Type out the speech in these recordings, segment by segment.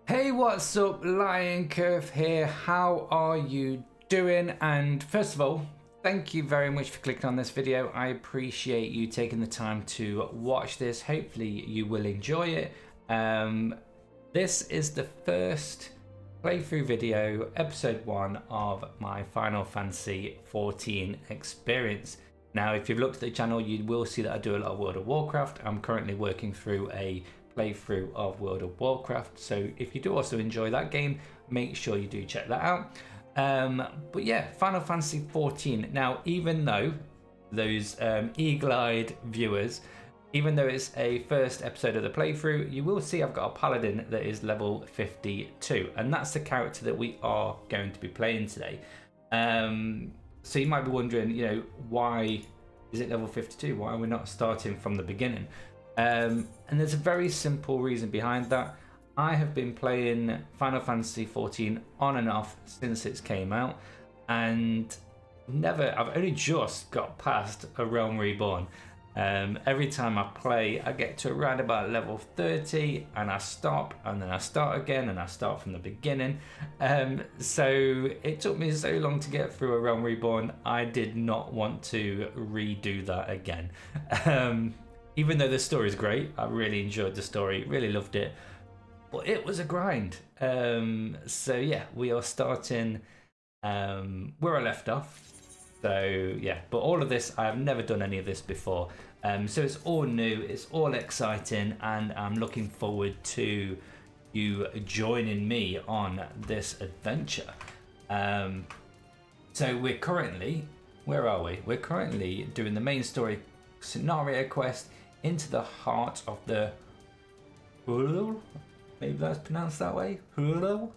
Hey, what's up? Lion Curve here. How are you doing? And first of all, thank you very much for clicking on this video. I appreciate you taking the time to watch this. Hopefully you will enjoy it. This is the first playthrough video, episode 1 of my Final Fantasy XIV experience. Now, if you've looked at the channel, you will see that I do a lot of World of Warcraft. I'm currently working through a playthrough of World of Warcraft, so if you do also enjoy that game, make sure you do check that out. But yeah, Final Fantasy XIV. Now, even though those eagle-eyed viewers, even though it's a first episode of the playthrough, you will see I've got a paladin that is level 52, and that's the character that we are going to be playing today. So you might be wondering, why is it level 52? Why are we not starting from the beginning? And there's a very simple reason behind that. I have been playing Final Fantasy XIV on and off since it came out, and I've only just got past A Realm Reborn. Every time I play, I get to around about level 30 and I stop, and then I start again and I start from the beginning. So it took me so long to get through A Realm Reborn. I did not want to redo that again. Even though the story is great, I really enjoyed the story, really loved it, but it was a grind. So yeah, we are starting where I left off. So yeah, but all of this, I have never done any of this before. So it's all new, it's all exciting, and I'm looking forward to you joining me on this adventure. So we're currently, where are we? We're currently doing the main story scenario quest into the heart of the Hulu. Maybe that's pronounced that way, Hulu.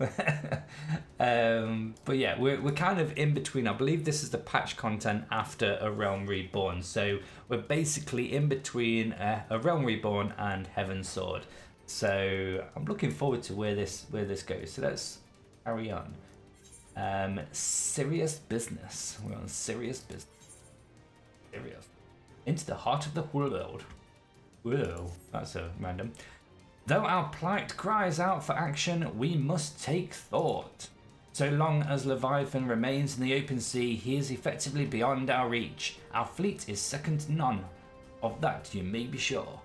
But yeah, we're kind of in between. I believe this is the patch content after A Realm Reborn, so we're basically in between A Realm Reborn and Heaven's Sword. So I'm looking forward to where this goes. So let's carry on. Serious business. We're on serious business. Serious. Into the heart of the world. Whoa, that's a random. Though our plight cries out for action, we must take thought. So long as Leviathan remains in the open sea, he is effectively beyond our reach. Our fleet is second to none. Of that you may be sure.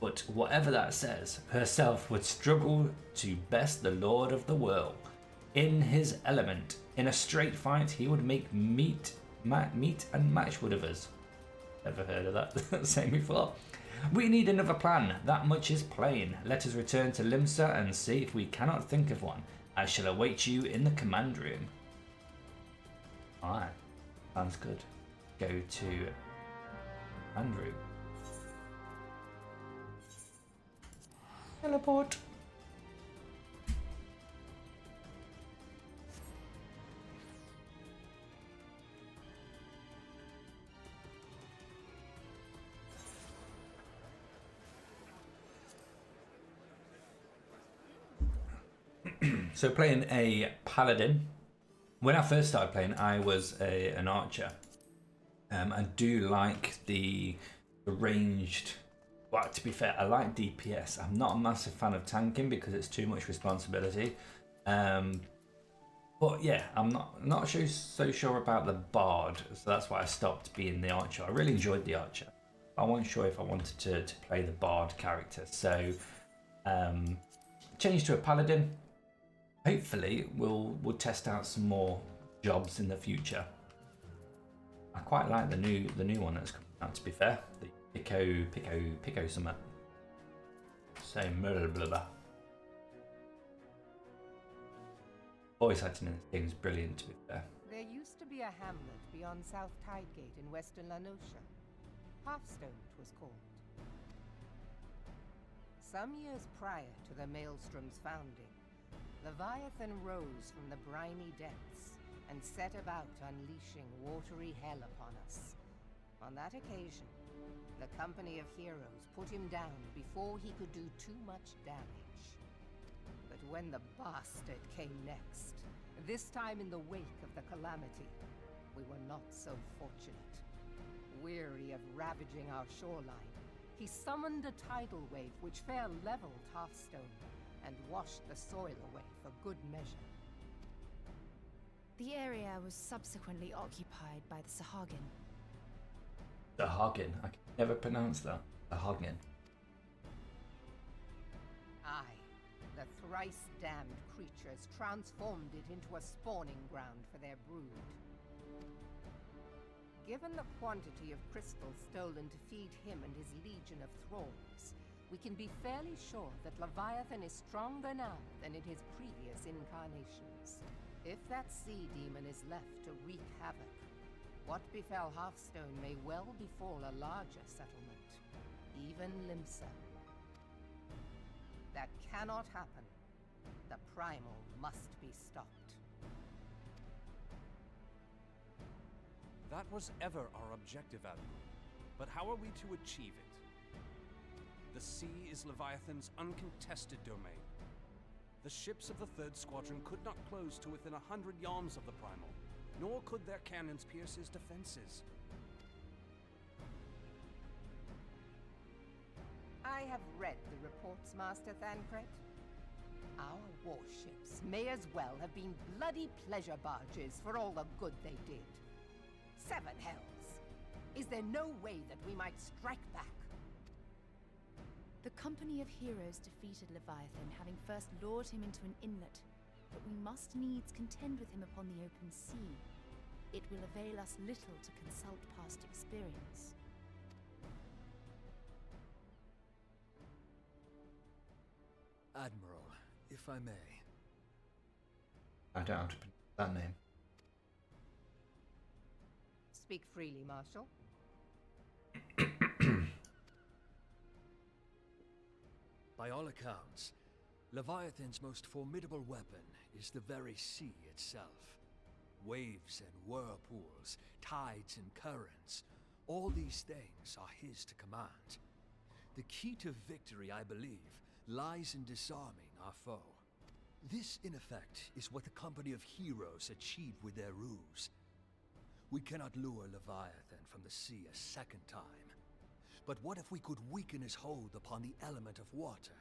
But whatever that says, herself would struggle to best the Lord of the World. In his element, in a straight fight, he would make meat and matchwood of us. Never heard of that saying before. We need another plan, that much is plain. Let us return to Limsa and see if we cannot think of one. I shall await you in the command room. Alright, sounds good. Go to command room. Teleport. So playing a paladin. When I first started playing, I was an archer. I do like the ranged. Well, to be fair, I like DPS. I'm not a massive fan of tanking because it's too much responsibility. But yeah, I'm not so sure about the bard, so that's why I stopped being the archer. I really enjoyed the archer. I wasn't sure if I wanted to play the bard character, so changed to a paladin. Hopefully, we'll test out some more jobs in the future. I quite like the new one that's coming out. To be fair, the Pico Summit. So blah blah blah. Voice acting in this game is brilliant. To be fair. There used to be a hamlet beyond South Tidegate in western Lanosha. Hearthstone it was called. Some years prior to the Maelstrom's founding, Leviathan rose from the briny depths and set about unleashing watery hell upon us. On that occasion, the company of heroes put him down before he could do too much damage. But when the bastard came next, this time in the wake of the calamity, we were not so fortunate. Weary of ravaging our shoreline, he summoned a tidal wave which fair leveled Hearthstone and washed the soil away for good measure. The area was subsequently occupied by the Sahagin. Sahagin. I can never pronounce that. Sahagin. Aye, the thrice-damned creatures transformed it into a spawning ground for their brood. Given the quantity of crystals stolen to feed him and his legion of thralls, we can be fairly sure that Leviathan is stronger now than in his previous incarnations. If that sea demon is left to wreak havoc, what befell Hearthstone may well befall a larger settlement, even Limsa. That cannot happen. The primal must be stopped. That was ever our objective, Admiral. But how are we to achieve it? The sea is Leviathan's uncontested domain. The ships of the 3rd Squadron could not close to within 100 yards of the primal, nor could their cannons pierce his defenses. I have read the reports, Master Thancred. Our warships may as well have been bloody pleasure barges for all the good they did. 7 hells! Is there no way that we might strike back? The company of heroes defeated Leviathan, having first lured him into an inlet, but we must needs contend with him upon the open sea. It will avail us little to consult past experience. Admiral, if I may. I don't have to pronounce that name. Speak freely, Marshal. By all accounts, Leviathan's most formidable weapon is the very sea itself. Waves and whirlpools, tides and currents, all these things are his to command. The key to victory, I believe, lies in disarming our foe. This, in effect, is what the company of heroes achieved with their ruse. We cannot lure Leviathan from the sea a second time. But what if we could weaken his hold upon the element of water?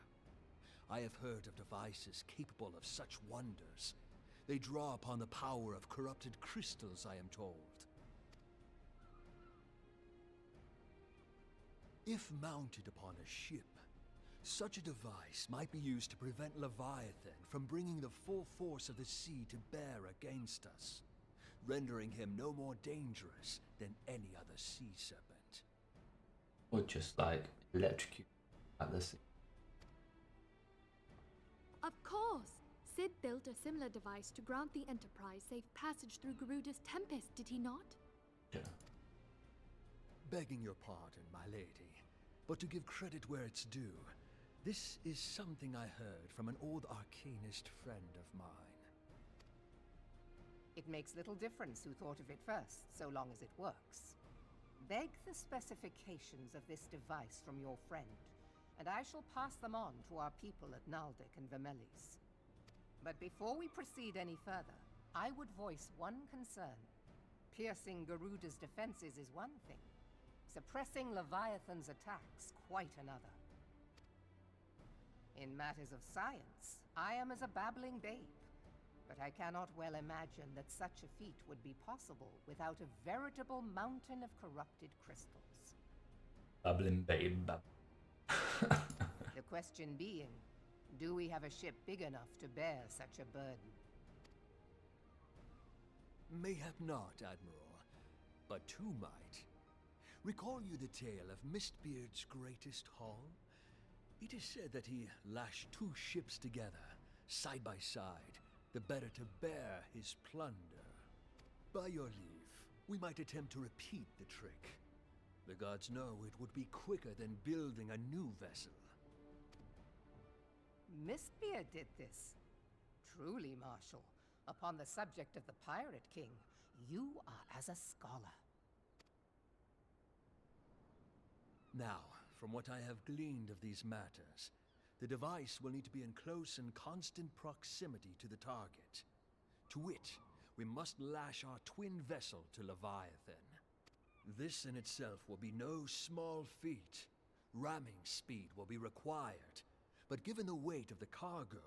I have heard of devices capable of such wonders. They draw upon the power of corrupted crystals, I am told. If mounted upon a ship, such a device might be used to prevent Leviathan from bringing the full force of the sea to bear against us, rendering him no more dangerous than any other sea serpent. Or just like electrocute at the sea. Of course! Sid built a similar device to grant the Enterprise safe passage through Garuda's Tempest, did he not? Yeah. Begging your pardon, my lady, but to give credit where it's due, this is something I heard from an old arcanist friend of mine. It makes little difference who thought of it first, so long as it works. Beg the specifications of this device from your friend, and I shall pass them on to our people at Naldic and Vermelis. But before we proceed any further, I would voice one concern. Piercing Garuda's defenses is one thing. Suppressing Leviathan's attacks, quite another. In matters of science, I am as a babbling babe. But I cannot well imagine that such a feat would be possible without a veritable mountain of corrupted crystals. Babbling babe. The question being, do we have a ship big enough to bear such a burden? Mayhap not, Admiral, but two might. Recall you the tale of Mistbeard's greatest haul? It is said that he lashed 2 ships together, side by side, the better to bear his plunder. By your leave, we might attempt to repeat the trick. The gods know it would be quicker than building a new vessel. Mistbeard did this. Truly, Marshal, upon the subject of the Pirate King, you are as a scholar. Now, from what I have gleaned of these matters, the device will need to be in close and constant proximity to the target. To wit, we must lash our twin vessel to Leviathan. This in itself will be no small feat. Ramming speed will be required, but given the weight of the cargo,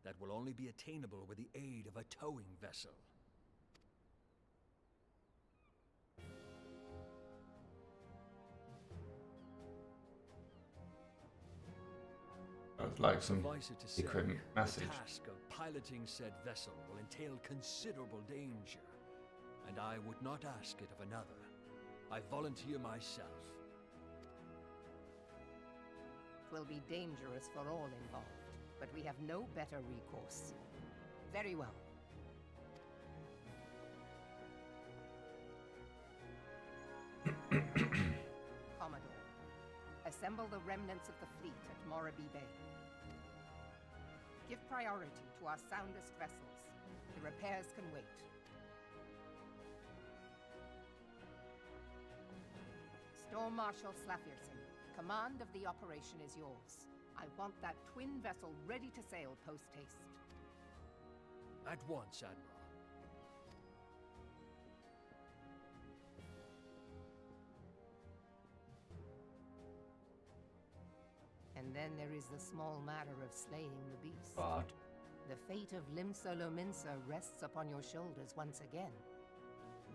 that will only be attainable with the aid of a towing vessel. I'd like some Suffice it to say, secret message. the task of piloting said vessel will entail considerable danger, and I would not ask it of another. I volunteer myself. Will be dangerous for all involved, but we have no better recourse. Very well. Commodore, assemble the remnants of the fleet at Morabee Bay. Give priority to our soundest vessels. The repairs can wait. Storm Marshal Slafierson, command of the operation is yours. I want that twin vessel ready to sail post-haste. At once, Admiral. And then there is the small matter of slaying the beast. God. The fate of Limsa Lominsa rests upon your shoulders once again.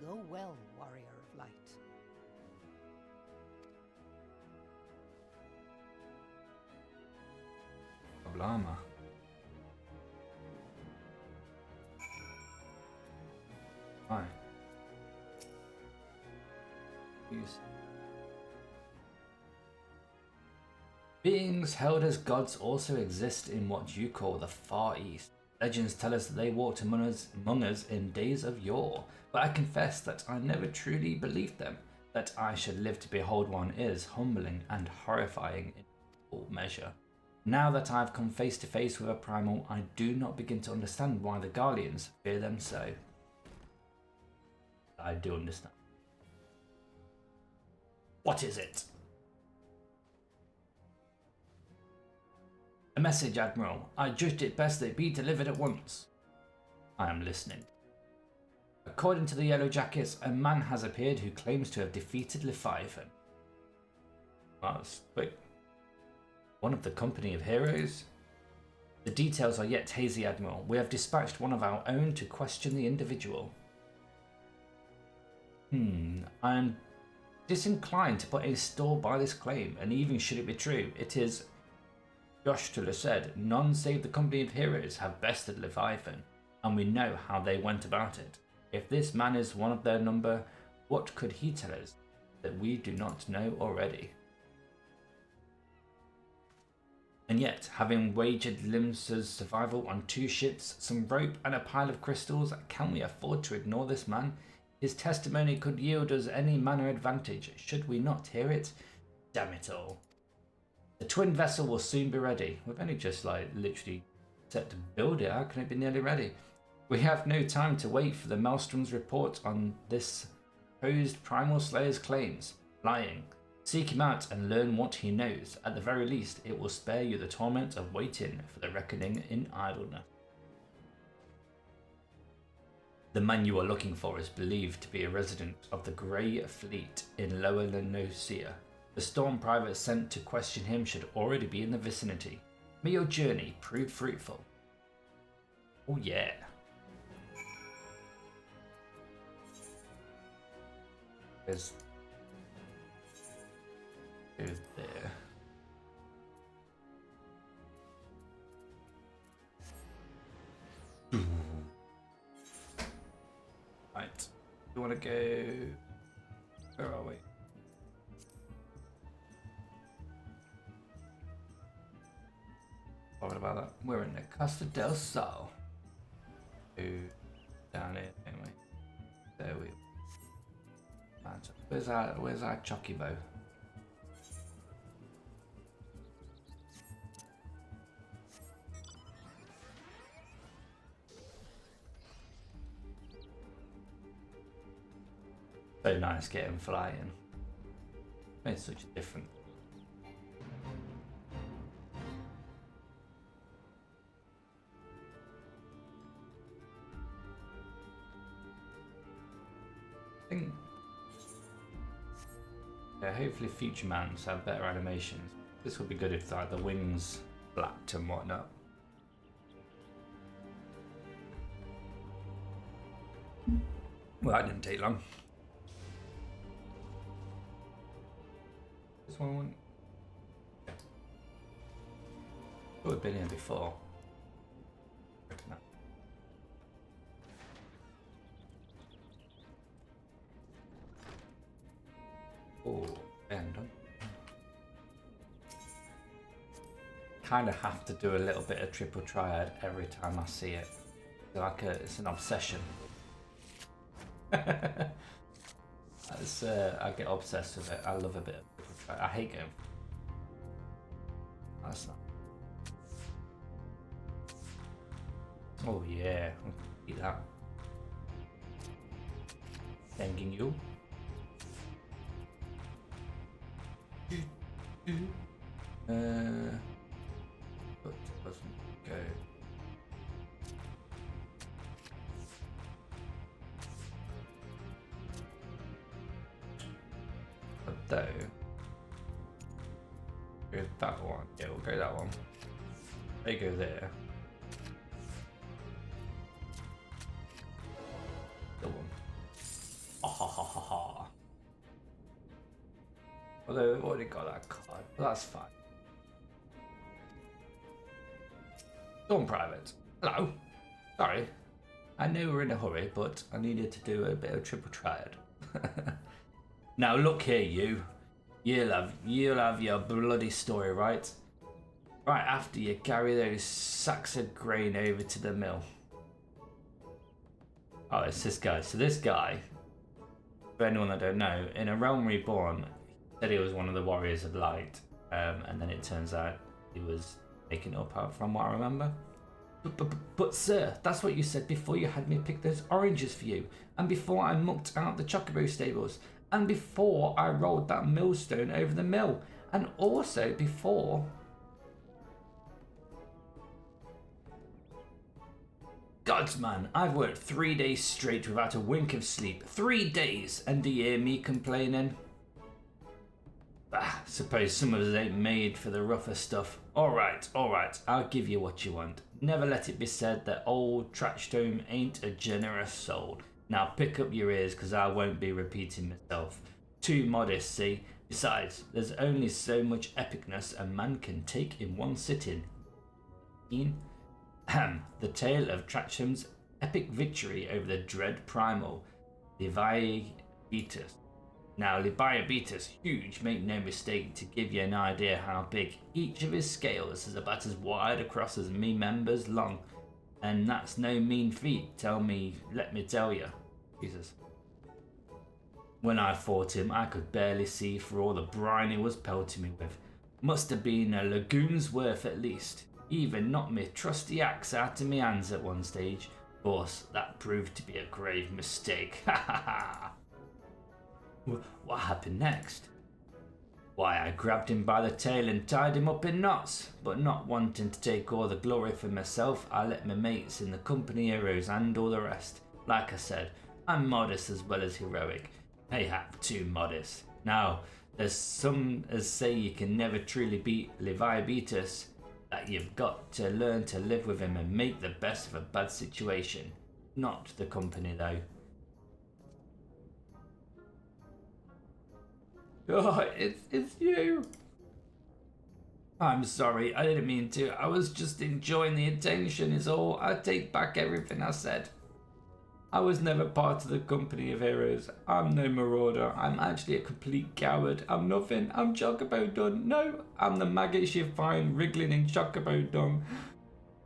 Go well, warrior of light. Problema. Hi. Use. Beings held as gods also exist in what you call the Far East. Legends tell us that they walked among us in days of yore, but I confess that I never truly believed them. That I should live to behold one is humbling and horrifying in full measure. Now that I have come face to face with a primal, I do not begin to understand why the Garleans fear them so. I do understand. What is it? A message, Admiral. I judged it best that it be delivered at once. I am listening. According to the Yellow Jackets, a man has appeared who claims to have defeated Leviathan. That's quick. One of the company of heroes? The details are yet hazy, Admiral. We have dispatched one of our own to question the individual. I am disinclined to put a store by this claim, and even should it be true, it is, Josh Tuller said, none save the company of heroes have bested Leviathan, and we know how they went about it. If this man is one of their number, what could he tell us that we do not know already? And yet, having wagered Limsa's survival on 2 ships, some rope and a pile of crystals, can we afford to ignore this man? His testimony could yield us any manner advantage. Should we not hear it? Damn it all. The twin vessel will soon be ready. We've only just literally set to build it. How can it be nearly ready? We have no time to wait for the Maelstrom's report on this supposed Primal Slayer's claims. Lying. Seek him out and learn what he knows. At the very least, it will spare you the torment of waiting for the reckoning in idleness. The man you are looking for is believed to be a resident of the Grey Fleet in Lower Lenosia. The Storm private sent to question him should already be in the vicinity. May your journey prove fruitful. Oh yeah. There's there. Right. You want to go? Where are we? What about that? We're in the Costa del Sol. Down here, anyway. There we are. Where's our Chocobo? So nice getting flying. Made such a difference. I think, yeah, hopefully future mounts have better animations. This would be good if the wings flat and whatnot. Well, that didn't take long. This one went. Oh, we've been here before. Oh, and kind of have to do a little bit of triple triad every time I see it. It's an obsession. I get obsessed with it. I love a bit of triple triad. I hate going. That's not. Oh yeah, eat that. Thanking you. But doesn't go. But though, go that one. Yeah, we'll go that one. They go there. The one. Ah ha ha ha ha. Although we've already got that card, but that's fine. Dawn Private. Hello. Sorry. I knew we were in a hurry, but I needed to do a bit of triple triad. Now look here, you. You'll have your bloody story, right? Right after you carry those sacks of grain over to the mill. Oh, it's this guy. So this guy, for anyone that don't know, in A Realm Reborn, said he was one of the Warriors of Light, and then it turns out he was making it up from what I remember. But sir, that's what you said before you had me pick those oranges for you, and before I mucked out the chocobo stables, and before I rolled that millstone over the mill, and also before... Gods, man, I've worked 3 days straight without a wink of sleep. 3 days, and do you hear me complaining? Bah, suppose some of us ain't made for the rougher stuff. Alright, I'll give you what you want. Never let it be said that old Trachstone ain't a generous soul. Now pick up your ears, because I won't be repeating myself. Too modest, see? Besides, there's only so much epicness a man can take in one sitting. The tale of Trachsham's epic victory over the dread primal, Leviabetus. Now, Leviabetus, huge, make no mistake, to give you an idea how big. Each of his scales is about as wide across as me members long. And that's no mean feat, let me tell you. Jesus. When I fought him, I could barely see for all the brine he was pelting me with. Must have been a lagoon's worth at least. Even knocked me trusty axe out of me hands at one stage. Of course, that proved to be a grave mistake. Ha ha ha! What happened next? Why, I grabbed him by the tail and tied him up in knots, but not wanting to take all the glory for myself, I let my mates in the company heroes and all the rest. Like I said, I'm modest as well as heroic. Mayhap too modest. Now, there's some as say you can never truly beat Leviabetus, that you've got to learn to live with him and make the best of a bad situation. Not the company though. Oh, it's you. I'm sorry, I didn't mean to. I was just enjoying the attention is all. I take back everything I said. I was never part of the company of heroes. I'm no marauder. I'm actually a complete coward. I'm nothing. I'm Chocobo Dung. No, I'm the maggots you find wriggling in Chocobo Dung.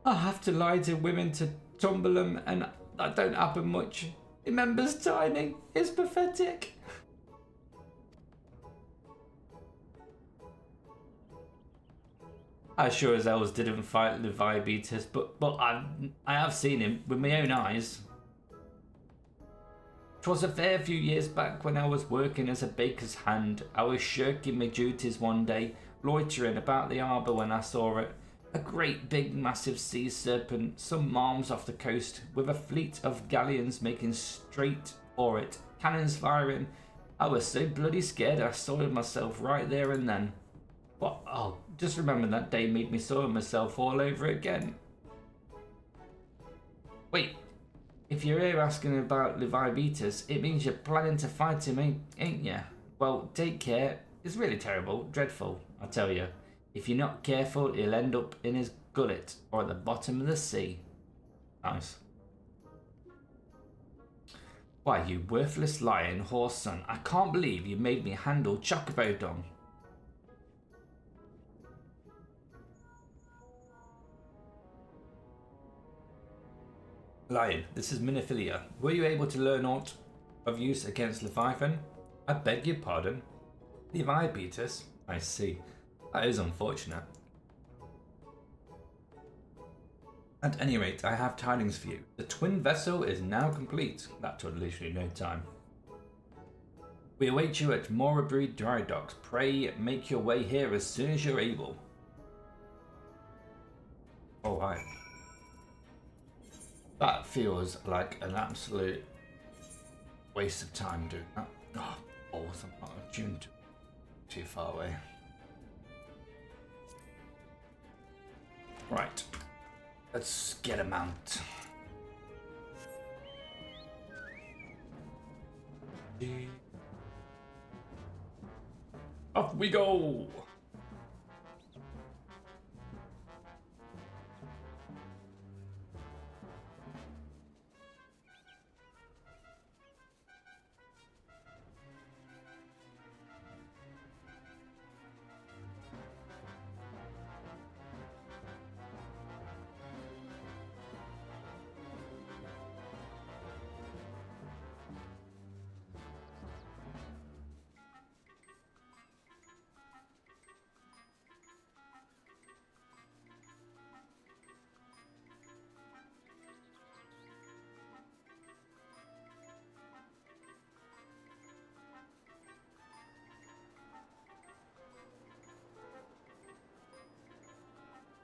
I have to lie to women to tumble them, and that don't happen much. Remember's tiny. It's pathetic. I sure as hell didn't fight Leviabetus, but I have seen him with my own eyes. 'Twas a fair few years back when I was working as a baker's hand. I was shirking my duties one day, loitering about the harbour when I saw it. A great big massive sea serpent, some miles off the coast, with a fleet of galleons making straight for it, cannons firing. I was so bloody scared I soiled myself right there and then. What? Oh, just remember that day made me saw myself all over again. Wait, if you're here asking about Leviathan, it means you're planning to fight him, ain't ya? Well, take care. It's really terrible, dreadful, I tell you. If you're not careful, he'll end up in his gullet or at the bottom of the sea. Nice. Why, you worthless lying horse son, I can't believe you made me handle Chocobo Dom. Lion, this is Minophilia. Were you able to learn aught of use against Leviathan? I beg your pardon. Levi beat us? I see. That is unfortunate. At any rate, I have tidings for you. The twin vessel is now complete. That took literally no time. We await you at Morabreed Dry Docks. Pray make your way here as soon as you're able. Oh, hi. That feels like an absolute waste of time doing that. Oh, balls, I'm not attuned to too far away. Right. Let's get a mount. Off we go!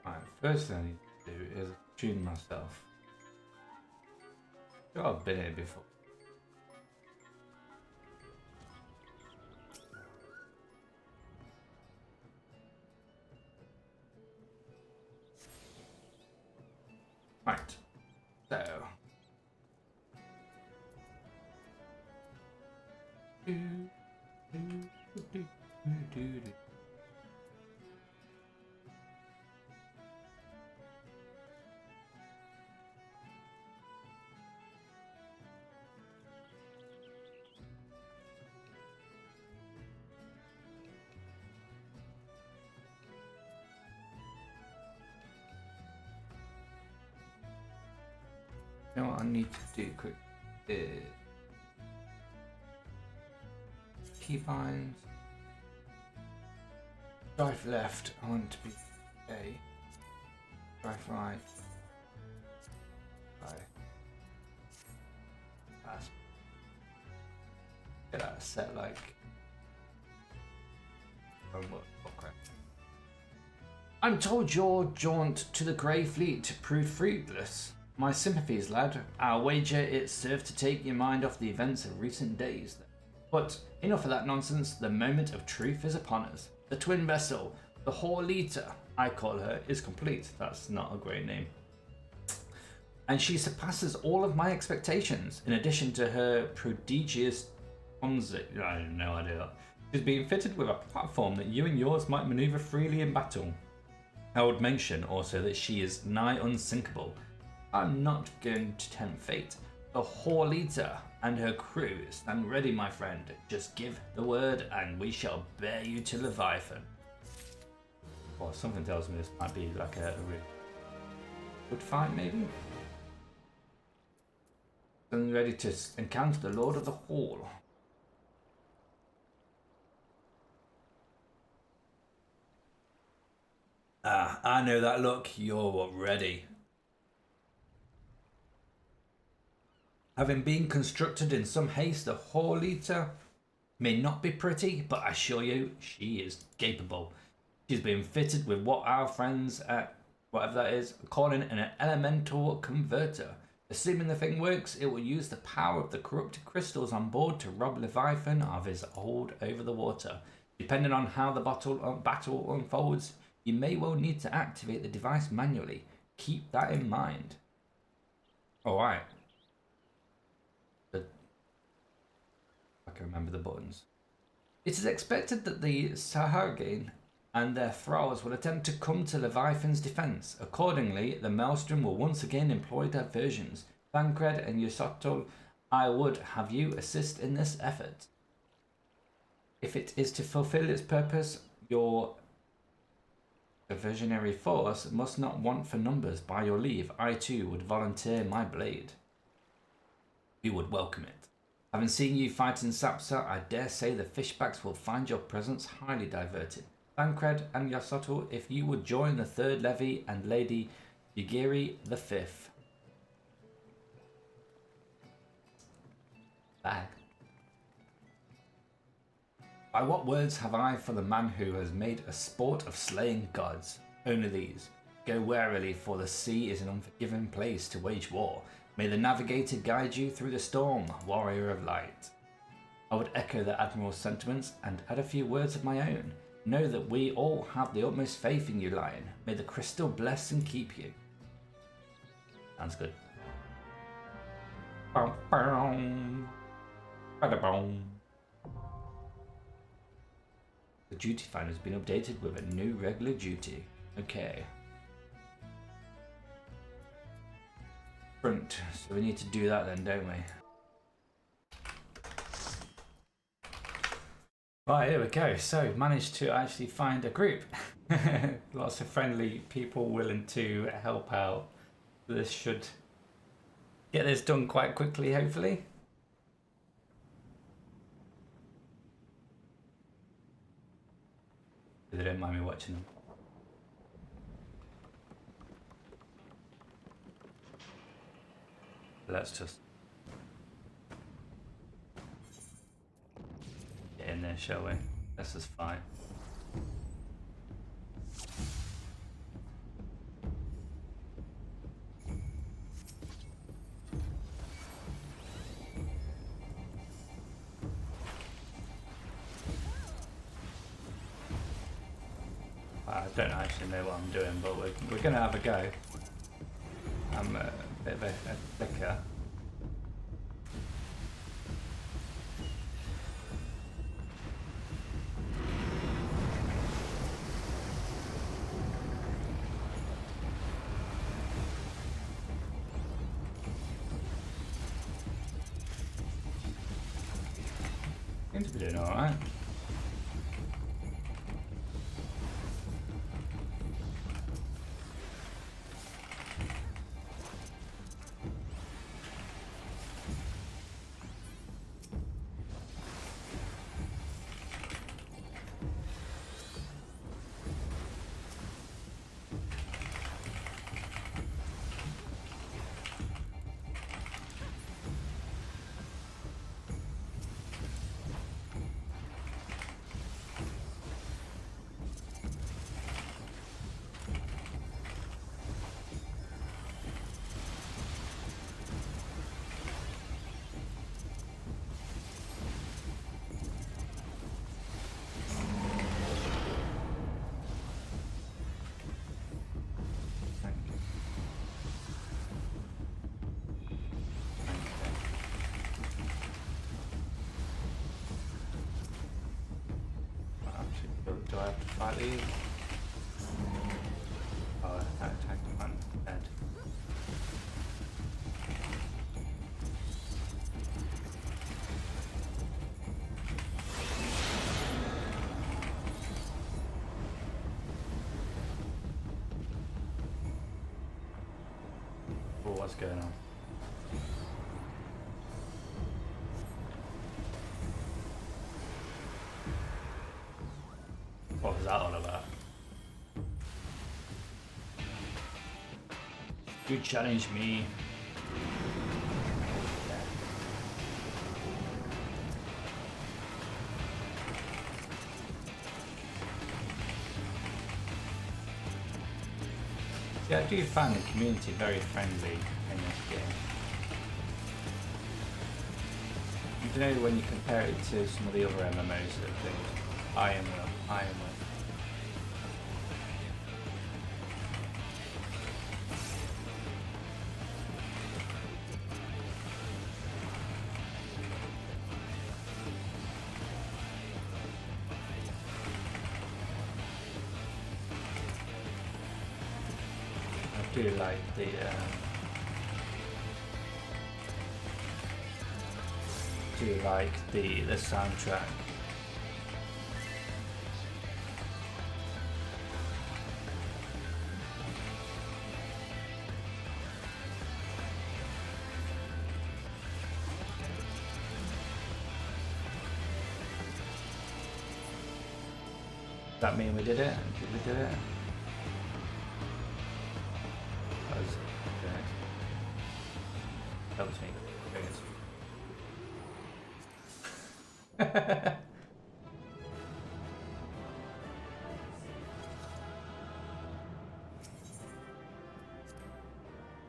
Right, first thing I need to do is tune myself. I've been here before. Right, so. You know what I need to do quick is keybinds. Drive left, I want to be A. Drive right. Right. That's get that set like okay. I'm told your jaunt to the Grey Fleet proved fruitless. My sympathies, lad. I'll wager it served to take your mind off the events of recent days. But enough of that nonsense. The moment of truth is upon us. The twin vessel, the Horlita, I call her, is complete. That's not a great name. And she surpasses all of my expectations. In addition to her prodigious transit, I have no idea. She's being fitted with a platform that you and yours might maneuver freely in battle. I would mention also that she is nigh unsinkable. I'm not going to tempt fate. The Horlita and her crew stand ready, my friend. Just give the word and we shall bear you to Leviathan. Well, something tells me this might be like a really good fight, maybe? Stand ready to encounter the Lord of the Hall. Ah, I know that look. You're ready. Having been constructed in some haste, the Horlita may not be pretty, but I assure you, she is capable. She's been fitted with what our friends at whatever that is are calling an elemental converter. Assuming the thing works, it will use the power of the corrupted crystals on board to rob Leviathan of his hold over the water. Depending on how the battle unfolds, you may well need to activate the device manually. Keep that in mind. Alright. I can remember the buttons. It is expected that the Sahagin and their thralls will attempt to come to Leviathan's defense. Accordingly, the Maelstrom will once again employ diversions. Thancred and Yusotol, I would have you assist in this effort. If it is to fulfill its purpose, your diversionary force must not want for numbers. By your leave, I too would volunteer my blade. We would welcome it. Having seen you fight in Sapsa, I dare say the fishbacks will find your presence highly diverting. Thancred and Yasotl, if you would join the Third Levy and Lady Yugiri the Fifth. Bag. By what words have I for the man who has made a sport of slaying gods? Only these. Go warily, for the sea is an unforgiving place to wage war. May the navigator guide you through the storm, warrior of light. I would echo the Admiral's sentiments and add a few words of my own. Know that we all have the utmost faith in you, Lion. May the crystal bless and keep you. Sounds good. The duty finder has been updated with a new regular duty. Okay. Front. So we need to do that then, don't we? Right, here we go. So, managed to actually find a group. Lots of friendly people willing to help out. This should get this done quite quickly, hopefully. They don't mind me watching them. Let's just get in there, shall we? This is fine. I don't actually know what I'm doing, but we're going to have a go. I'm a bit of a flicker. Seems to be doing alright. Do I have to fight these? Oh, attack one dead. Oh, what's going on? What was that all about? You challenge me. Yeah, I do find the community very friendly in this game. You know, when you compare it to some of the other MMOs that have been I am will. I am will. I do like the soundtrack. Does that mean we did it? Did we do it? That was good. That was me.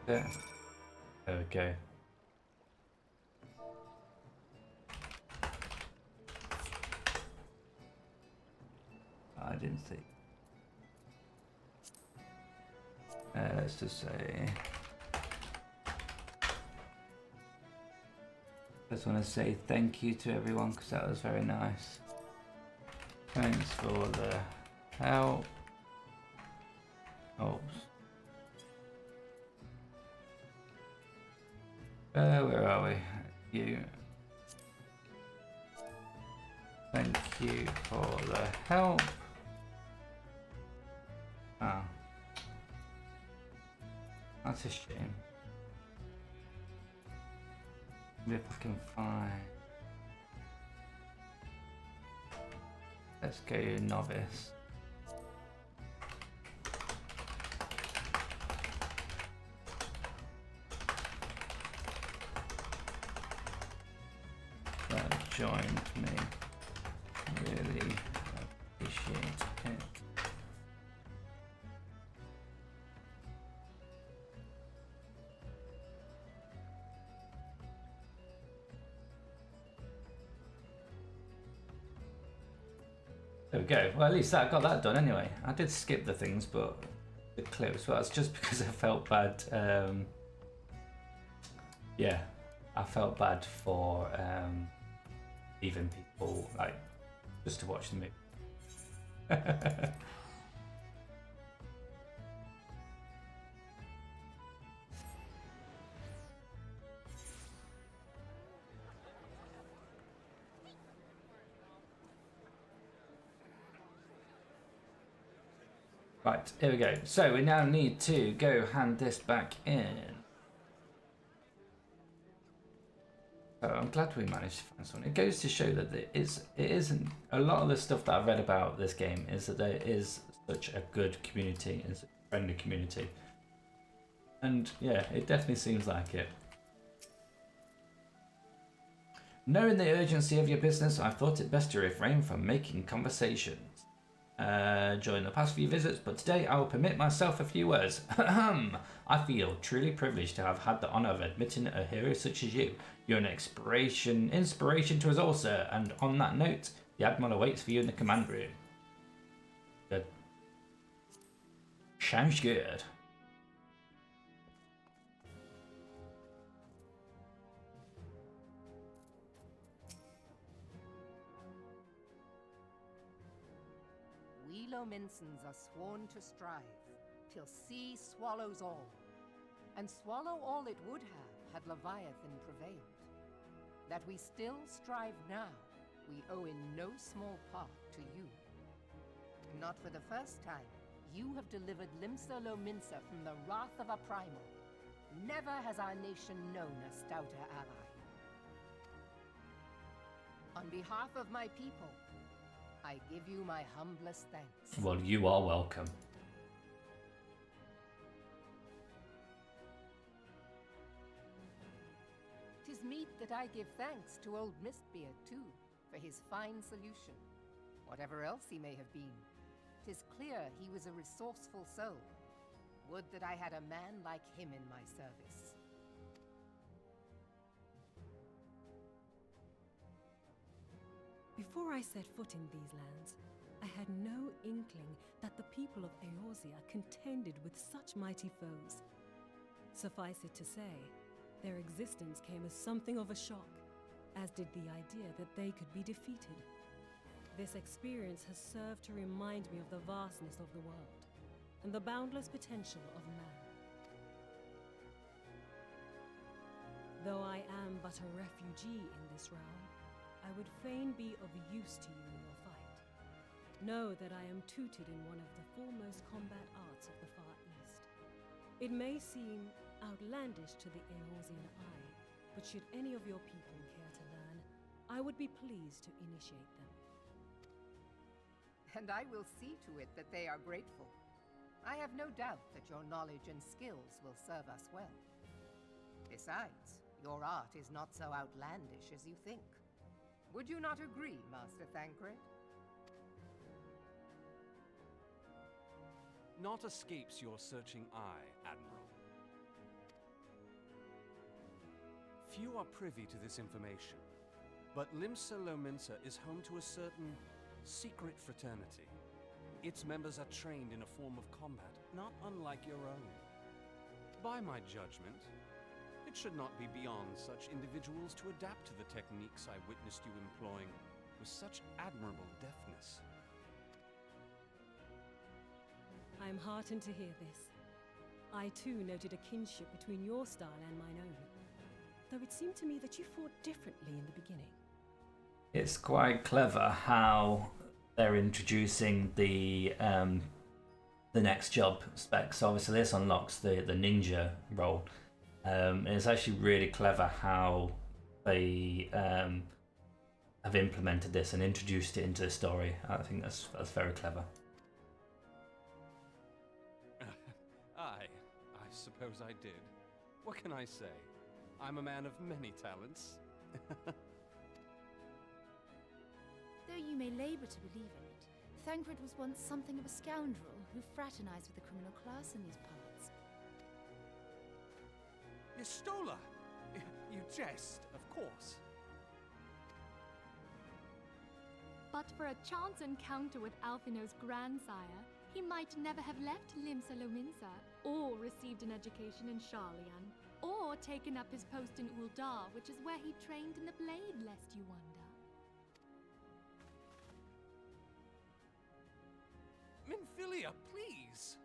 Yeah. Okay. I didn't see. Let's just say. Just want to say thank you to everyone because that was very nice. Thanks for the help. Oh. Where are we? You. Thank you for the help. Oh. That's a shame. If I can find. Let's go novice. That joined me. Really appreciate it. There we go. Well, at least I got that done anyway. I did skip the things, but the clips. Well, that's just because I felt bad. Yeah, I felt bad for leaving people like just to watch the movie. Right, here we go. So we now need to go hand this back in. So I'm glad we managed to find someone. It goes to show that it isn't a lot of the stuff that I've read about this game is that there is such a good community and such a friendly community. And yeah, it definitely seems like it. Knowing the urgency of your business, I thought it best to refrain from making conversations during the past few visits, but today I will permit myself a few words. I feel truly privileged to have had the honour of admitting a hero such as you. You're an inspiration to us all, sir, and on that note, the Admiral awaits for you in the command room. Good. Sounds good. We Lominsons are sworn to strive, till sea swallows all. And swallow all it would have had Leviathan prevailed. That we still strive now, we owe in no small part to you. Not for the first time, you have delivered Limsa Lominsa from the wrath of a primal. Never has our nation known a stouter ally. On behalf of my people, I give you my humblest thanks. Well, you are welcome. Tis meet that I give thanks to old Mistbeard, too, for his fine solution. Whatever else he may have been, 'tis clear he was a resourceful soul. Would that I had a man like him in my service. Before I set foot in these lands, I had no inkling that the people of Eorzea contended with such mighty foes. Suffice it to say, their existence came as something of a shock, as did the idea that they could be defeated. This experience has served to remind me of the vastness of the world, and the boundless potential of man. Though I am but a refugee in this realm, I would fain be of use to you in your fight. Know that I am tutored in one of the foremost combat arts of the Far East. It may seem outlandish to the Eorzean eye, but should any of your people care to learn, I would be pleased to initiate them. And I will see to it that they are grateful. I have no doubt that your knowledge and skills will serve us well. Besides, your art is not so outlandish as you think. Would you not agree, Master Thancred? Naught escapes your searching eye, Admiral. Few are privy to this information, but Limsa Lominsa is home to a certain secret fraternity. Its members are trained in a form of combat not unlike your own. By my judgment, it should not be beyond such individuals to adapt to the techniques I witnessed you employing with such admirable deftness. I am heartened to hear this. I too noted a kinship between your style and mine own, though it seemed to me that you fought differently in the beginning. It's quite clever how they're introducing the next job specs. Obviously, this unlocks the ninja role. And it's actually really clever how they have implemented this and introduced it into the story. I think that's very clever. I suppose I did. What can I say? I'm a man of many talents. Though you may labor to believe in it, Thancred was once something of a scoundrel who fraternized with the criminal class in these parts. Yestola! You jest, of course. But for a chance encounter with Alphino's grandsire, he might never have left Limsa Lominsa, or received an education in Sharlayan, or taken up his post in Uldar, which is where he trained in the blade, lest you wonder. Minfilia, please!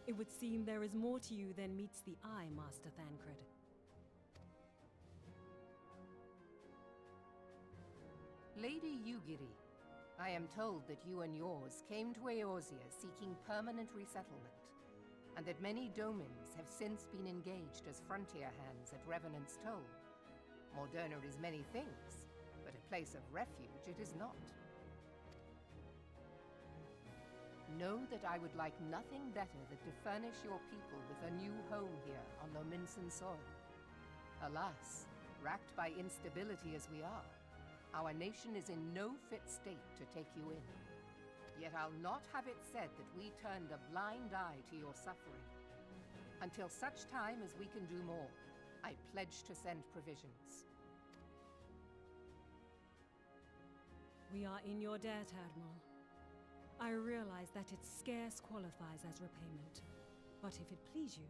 It would seem there is more to you than meets the eye, Master Thancred. Lady Yugiri, I am told that you and yours came to Eorzea seeking permanent resettlement, and that many domins have since been engaged as frontier hands at Revenant's Toll. Moderna is many things, but a place of refuge it is not. Know that I would like nothing better than to furnish your people with a new home here on Lominsan soil. Alas, racked by instability as we are, our nation is in no fit state to take you in. Yet I'll not have it said that we turned a blind eye to your suffering. Until such time as we can do more, I pledge to send provisions. We are in your debt, Admiral. I realize that it scarce qualifies as repayment, but if it please you,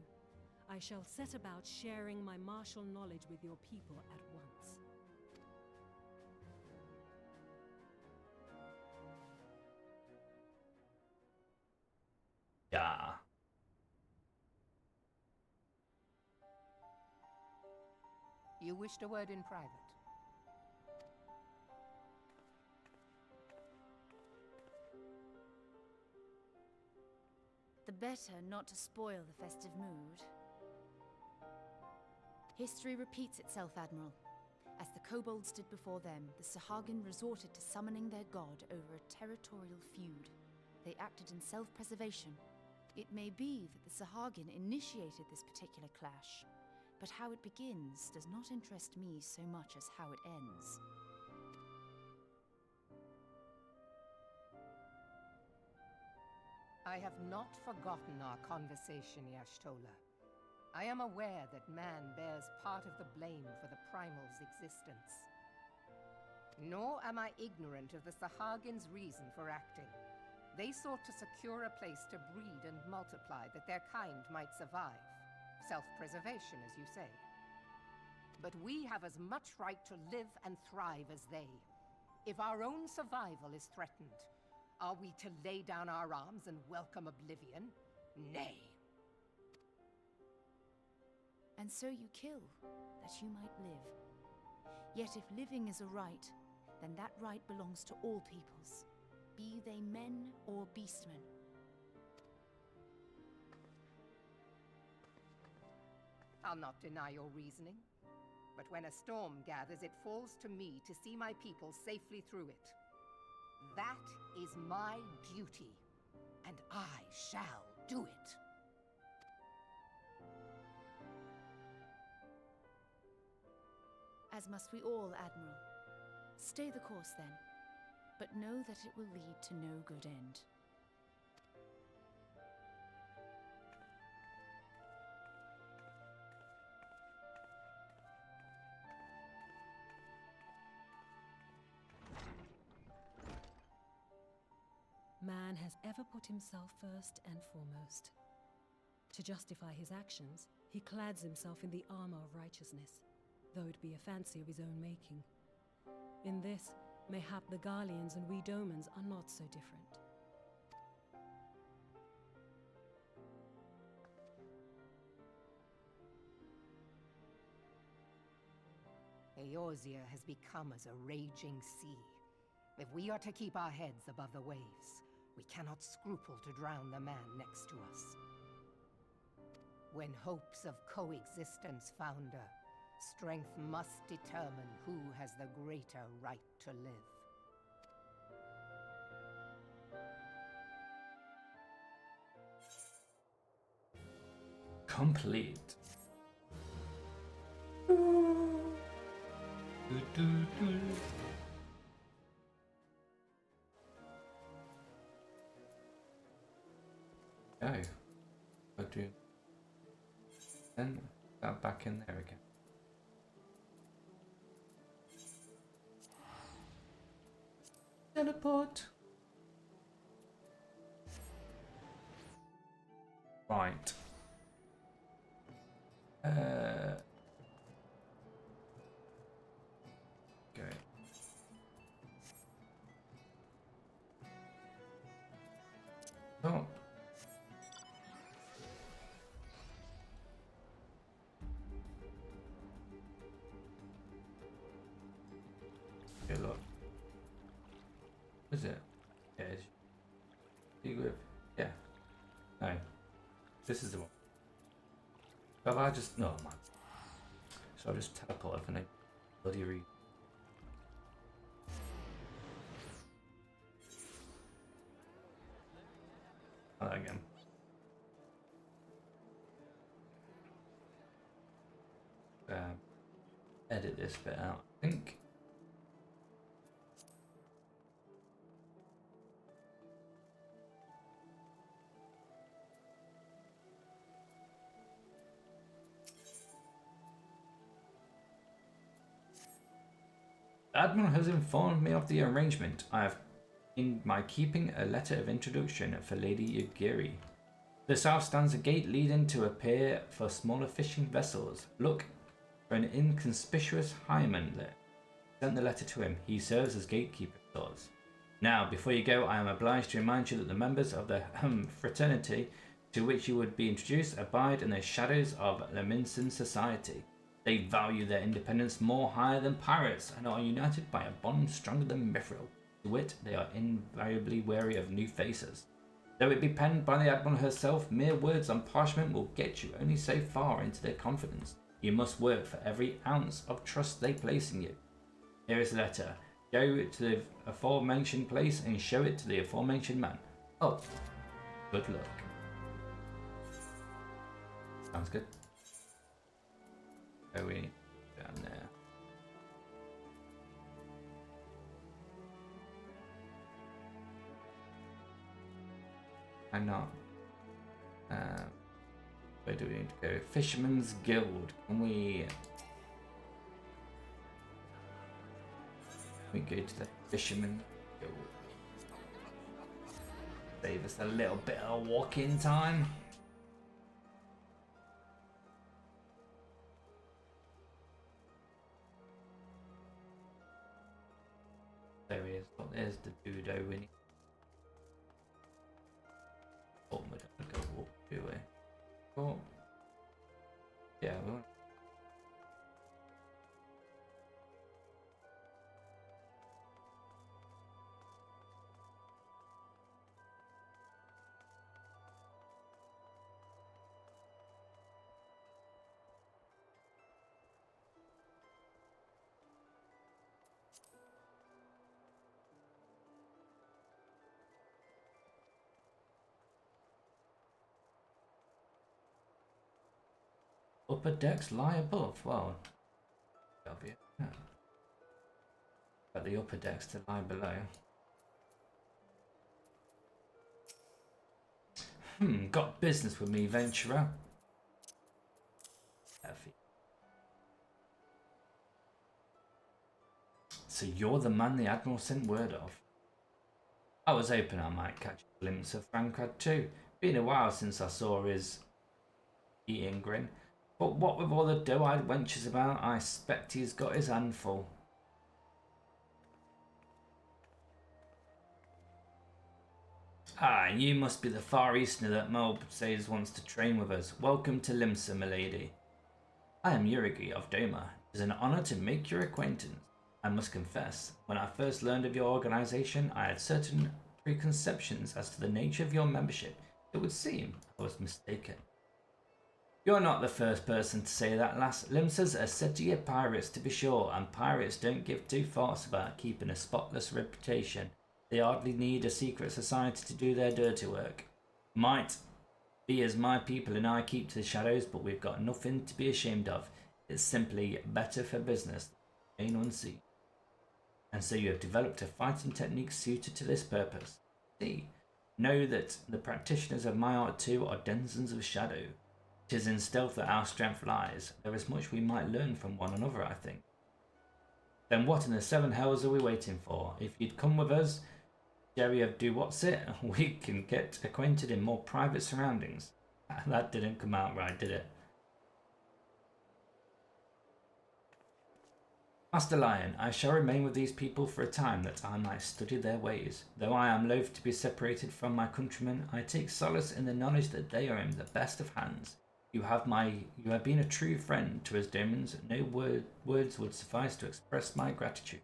I shall set about sharing my martial knowledge with your people at once. Yeah. You wished a word in private. The better not to spoil the festive mood. History repeats itself, Admiral. As the kobolds did before them, the Sahagin resorted to summoning their god over a territorial feud. They acted in self-preservation. It may be that the Sahagin initiated this particular clash, but how it begins does not interest me so much as how it ends. I have not forgotten our conversation, Y'ashtola. I am aware that man bears part of the blame for the Primal's existence. Nor am I ignorant of the Sahagins' reason for acting. They sought to secure a place to breed and multiply that their kind might survive. Self-preservation, as you say. But we have as much right to live and thrive as they. If our own survival is threatened, are we to lay down our arms and welcome oblivion? Nay. And so you kill, that you might live. Yet if living is a right, then that right belongs to all peoples, be they men or beastmen. I'll not deny your reasoning. But when a storm gathers, it falls to me to see my people safely through it. That is my duty, and I shall do it. As must we all, Admiral. Stay the course then, but know that it will lead to no good end. Man has ever put himself first and foremost. To justify his actions, he clads himself in the armor of righteousness, though it be a fancy of his own making. In this, mayhap the Garleans and we Domans are not so different. Eorzea has become as a raging sea. If we are to keep our heads above the waves, we cannot scruple to drown the man next to us. When hopes of coexistence founder, strength must determine who has the greater right to live. Complete. Go. I'll do. Then that back in there again. Teleport. Right. Go. Oh. Okay, look. Is it? Yeah. Yeah. No. This is the one. But I just no man. So I just teleport and I bloody read. That again. Edit this bit out. I think. Admiral has informed me of the arrangement. I have in my keeping a letter of introduction for Lady Yagiri. The south stands a gate leading to a pier for smaller fishing vessels. Look for an inconspicuous highman there. Sent the letter to him. He serves as gatekeeper for us. Now, before you go, I am obliged to remind you that the members of the fraternity to which you would be introduced abide in the shadows of Leminson society. They value their independence more higher than pirates and are united by a bond stronger than mithril. To wit, they are invariably wary of new faces. Though it be penned by the Admiral herself, mere words on parchment will get you only so far into their confidence. You must work for every ounce of trust they place in you. Here is the letter. Go to the aforementioned place and show it to the aforementioned man. Oh, good luck. Sounds good. Go we down there. I'm not. Where do we need to go? Fisherman's Guild. Can we go to the Fisherman's Guild? Save us a little bit of walking time. There he is. Oh, there's the Dudo winning. Oh, we're gonna go walk, do we? Oh. Yeah, we want. Upper decks lie above. Well, obvious. Yeah. But the upper decks to lie below. Got business with me, venturer. Heavy. So you're the man the Admiral sent word of. I was hoping I might catch a glimpse of Francrad too. Been a while since I saw his eating grin. But what with all the doe-eyed wenches about, I expect he's got his hand full. Ah, you must be the Far Easterner that Melb says wants to train with us. Welcome to Limsa, milady. I am Yurigi of Doma. It is an honor to make your acquaintance. I must confess, when I first learned of your organization, I had certain preconceptions as to the nature of your membership. It would seem I was mistaken. You're not the first person to say that, lass. Limsa's a city of pirates, to be sure, and pirates don't give two thoughts about keeping a spotless reputation. They hardly need a secret society to do their dirty work. Might be as my people and I keep to the shadows, but we've got nothing to be ashamed of. It's simply better for business than remain unseen. And so you have developed a fighting technique suited to this purpose. See, know that the practitioners of my art too are denizens of shadow. It is in stealth that our strength lies. There is much we might learn from one another, I think. Then what in the seven hells are we waiting for? If you'd come with us, Jerry of Do What's It, we can get acquainted in more private surroundings. That didn't come out right, did it? Master Lion, I shall remain with these people for a time that I might study their ways. Though I am loath to be separated from my countrymen, I take solace in the knowledge that they are in the best of hands. You have been a true friend to us Domans. No words would suffice to express my gratitude.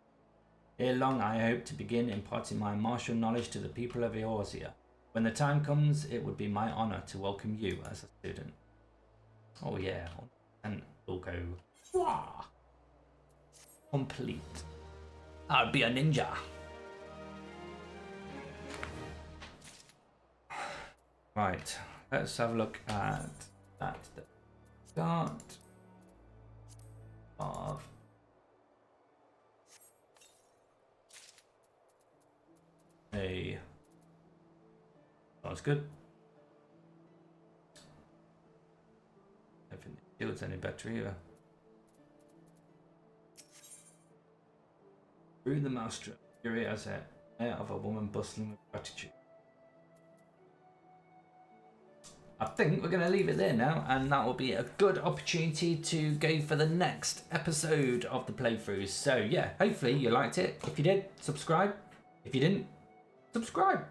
Ere long I hope to begin imparting my martial knowledge to the people of Eorzea. When the time comes, it would be my honour to welcome you as a student. Oh yeah, and we'll go, wah! Complete. I'll be a ninja. Right, let's have a look at that. The start of a. That's good. I don't think the shield's any better either. Through the master, Fury as a air of a woman bustling with gratitude. I think we're going to leave it there now, and that will be a good opportunity to go for the next episode of the playthrough. So yeah, hopefully you liked it. If you did, subscribe. If you didn't, subscribe.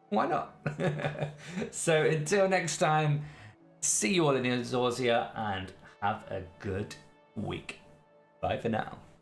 Why not? So until next time, see you all in Eorzea and have a good week. Bye for now.